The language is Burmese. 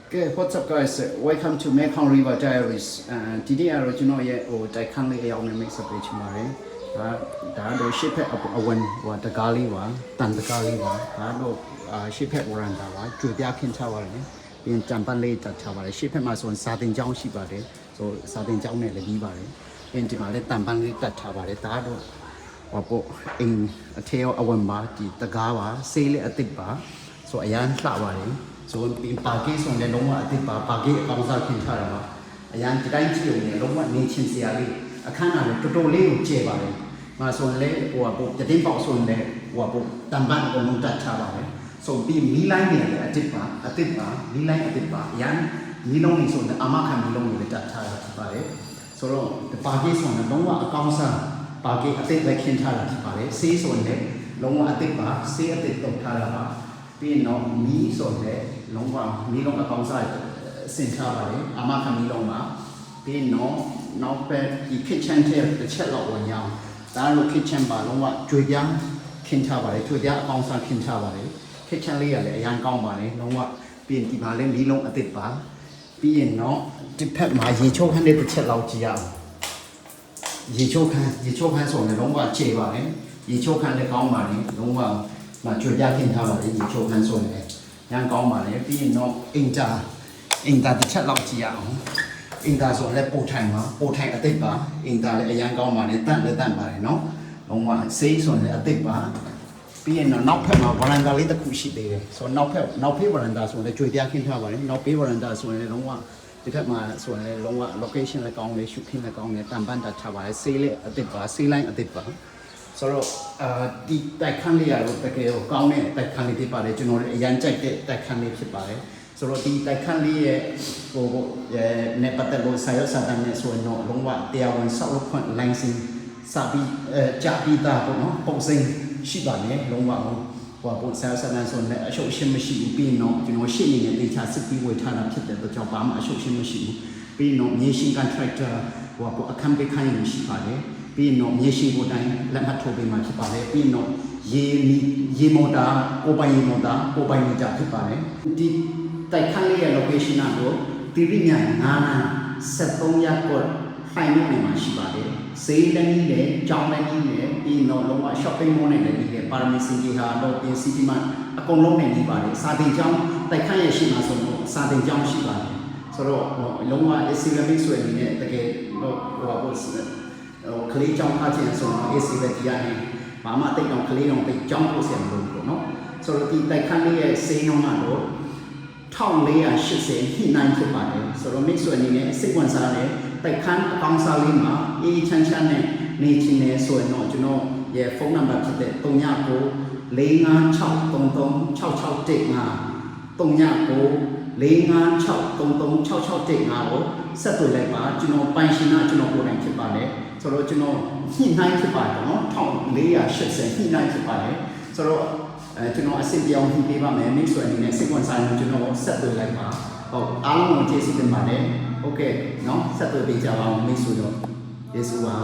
Okay, what's up guys? Welcome to Mekong River Diaries. Today I want to know ye o tai khang le yaw ne mix up page mare. Da do ship pet awan wa ta ka li wa tan ta ka li wa. Da do ship pet waranda wa jwe pya khin cha wa le. ပြီးကြံပန်းလေးတက်ချပါတယ်ရှေ့ဖက်မှာဆိုရင်စာတင်ကျောင်းရှိပါတယ်ဆိုစာတင်ကျောင်းနဲ့လည်းပြီးပါတယ်ပြီးဒီမှာလည်းတံပန်းလေးတက်ထားပါတယ်ဒါတော့ဟောပေါ့အင်းအထေရောအဝင်ပါဒီတကားပါဆေးလေးအစ်စ်ပါဆိုအရန်လှပါတယ်ဆိုပြီးပါကေးဆိုလည်းလုံးဝအစ်စ်ပါပါကေးအကောင်းစားခင်ထားတာပါအရန်ဒီတိုင်းကြည့်လို့လည်းလုံးဝနေချင်းစရာလေးအခန်းကလည်းတော်တော်လေးကိုကျယ်ပါတယ်မှာဆိုရင်လည်းဟိုပေါ့တည်င်းပေါက်ဆိုရင်လည်းဟိုပေါ့တံပန်းအကုန်လုံးတက်ထားပါတယ်ဆိုပြီးမီးလိုင်းနေတယ်အစ်စ်ပါမီးလိုင်းအစ်စ်ပါရန်မီးလုံးနေဆိုတော့အမခံမီးလုံးတွေတက်ထားတာဖြစ်ပါတယ်ဆိုတော့ဒီပါကေးဆိုတော့လုံးဝအကောင်းစားပါကေးအစ်စ်ပဲခင်းထားတာဖြစ်ပါတယ်ဆေးဆိုရင်လည်းလုံးဝအစ်စ်ပါဆေးအစ်စ်တုတ်ထားတာပါပြီးတော့မီးဆိုရင်လုံးဝမီးလုံးအကောင်းစားဆင်ထားပါတယ်အမခံမီးလုံးပါပြီးတော့နောက်ပဲဒီ kitchen ထဲတစ်ချက်လောက်ဝင်ရအောင်ဒါလို kitchen ပါလုံးဝကြွေပြားခင်းထားပါတယ်ကြွေပြားအကောင်းစားခင်းထားပါတယ်kitchen လေးရလည်းအရန်ကောင်းပါလေလုံးဝပြီးရင်ဒီမှာလည်းမီးလုံးအစ်စ်ပါပြီးရင်တော့ဒီဖက်မှာရေချိုးခန်းလေးတစ်ချက်လောက်ကြည့်ရအောင်ရေချိုးခန်းဆိုရင်လုံးဝခြေပါလေရေချိုးခန်းလည်းကောင်းပါလေလုံးဝမှာကြွေပြားခင်းထားပါလေရေချိုးခန်းဆိုရင်ရန်ကောင်းပါလေပြီးရင်တော့အင်တာတစ်ချက်လောက်ကြည့်ရအောင်အင်တာဆိုလည်းပိုထိုင်ပါပိုထိုင်အစ်စ်ပါအင်တာလည်းအရန်ကောင်းပါလေတန့်လည်းတန့်ပါလေနော်လုံးဝဆေးဆိုရင်အစ်စ်ပါပြီးရင်နောက်ဖက်မှာဝရန်ဒါလေးတစ်ခုရှိသေးတယ်ဆိုတော့နောက်ဖေးဝရန်ဒါဆိုရင်ကြွေပြားခင်းထားပါတယ်နောက်ဖေးဝရန်ဒါဆိုရင်လုံးဝဒီဖက်မှာဆိုရင်လုံးဝ location လည်းကောင်းတယ်ရှုခင်းလည်းကောင်းတယ်တန်ပန်းတာထားပါတယ်ဆေးလေးအစ်စ်ပါဆေးလိုင်းအစ်စ်ပါဆိုတော့ဒီတိုက်ခန်းလေးရတော့တကယ်ကိုကောင်းတဲ့တိုက်ခန်းလေးဖြစ်ပါတယ်ကျွန်တော်လည်းအရန်ကြိုက်တဲ့တိုက်ခန်းလေးဖြစ်ပါတယ်ဆိုတော့ဒီတိုက်ခန်းလေးရဲ့ဟိုနဲ့ပတ်သက်လို့ဆာရောစာတမ်းနဲ့ဆိုရင်တော့လုံးဝတရားဝင်ဆောက်လုပ်ခွင့် license စာပြီးကြာပြီးသားပေါ့နော်ပုံစံရှိပါနဲ့လုံးဝဟိုပုံစံဆန်းဆိုရင်အရှုပ်ရှင်းမရှိဘူးပြီးတော့ကျွန်တော်ရှင်းနေတဲ့တေချာစစ်ပြီးဝေထားတာဖြစ်တဲ့အတွက်ကြောင့်ဘာမှအရှုပ်ရှင်းမရှိဘူးပြီးတော့မြေရှင်း contractor ဟိုအခမ်းပေးခိုင်းရရှိပါတယ်ပြီးတော့မြေရှင်းကိုတိုင်းလက်မှတ်ထိုးပေးမှဖြစ်ပါတယ်ပြီးတော့ရေမော်တာကိုပိုင်ရေမော်တာကိုပိုင်မီတာဖြစ်ပါတယ်ဒီတိုက်ခန်းလေးရဲ့ location ကတော့တိရိညာ9နာ73ရပ်ကွက်ဖိုင်မြို့နယ်မှာရှိပါတယ်ဈေးလည်းကြီးတယ်ကျောင်းလည်းကြီးတယ်ပြီးတော့လုံးဝ shopping mall နဲ့လည်းကြီးတယ်ပါရမီစင်ကြီးဟာတော့ပြင်စီတီမှာအကုန်လုံးနဲ့ကြီးပါတယ်စာတင်ကျောင်းတိုက်ခန်းရဲ့ရှိမှာဆိုတော့စာတင်ကျောင်းရှိပါတယ်ဆိုတော့လုံးဝ Islamic ဆိုရင်လည်းတကယ်ဟိုကလေးကျောင်းထားခြင်းဆိုတော့ Islamic ကြီးရတယ်ဘာမှတိတ်တော့ကလေးတော့တိတ်ကျောင်းပို့ဆရာမလို့ပေါ့နော်ဆိုတော့ဒီတိုက်ခန်းလေးရဲ့ဈေးနှုန်းကတော့1480 hit9 ဖြစ်ပါတယ်ဆိုတော့ mix ဆိုအနေနဲ့စိတ်ဝင်စားတယ်တိုက်ခန်းအကောင်းစားလေးမှာအေးချမ်းချမ်းနဲ့နေချင်တယ်ဆိုရင်တော့ကျွန်တော်ရဲ့ဖုန်းနံပါတ်ဖြစ်တဲ့39 45633 6615 39 45633 6615ကိုဆက်သွယ်လိုက်ပါကျွန်တော်ပိုင်ရှင်ကကျွန်တော်ကိုယ်တိုင်ဖြစ်ပါတယ်ဆိုတော့ကျွန်တော်ညှိနှိုင်းဖြစ်ပါတယ်နော်1480ညှိနှိုင်းဖြစ်ပါတယ်ဆိုတော့ကျွန်တော်အစစ်ပြောင်းညှိပေးပါမယ် mix ဆိုအနေနဲ့စိတ်ဝင်စားရင်ကျွန်တော်ဆက်သွယ်လိုက်ပါဟုတ်အားလုံးကိုကျေးဇူးတင်ပါတယ်โอเคเนาะဆက်သွယ်ပေးကြပါအောင် mix ဆိုတော့ယေရှုပါ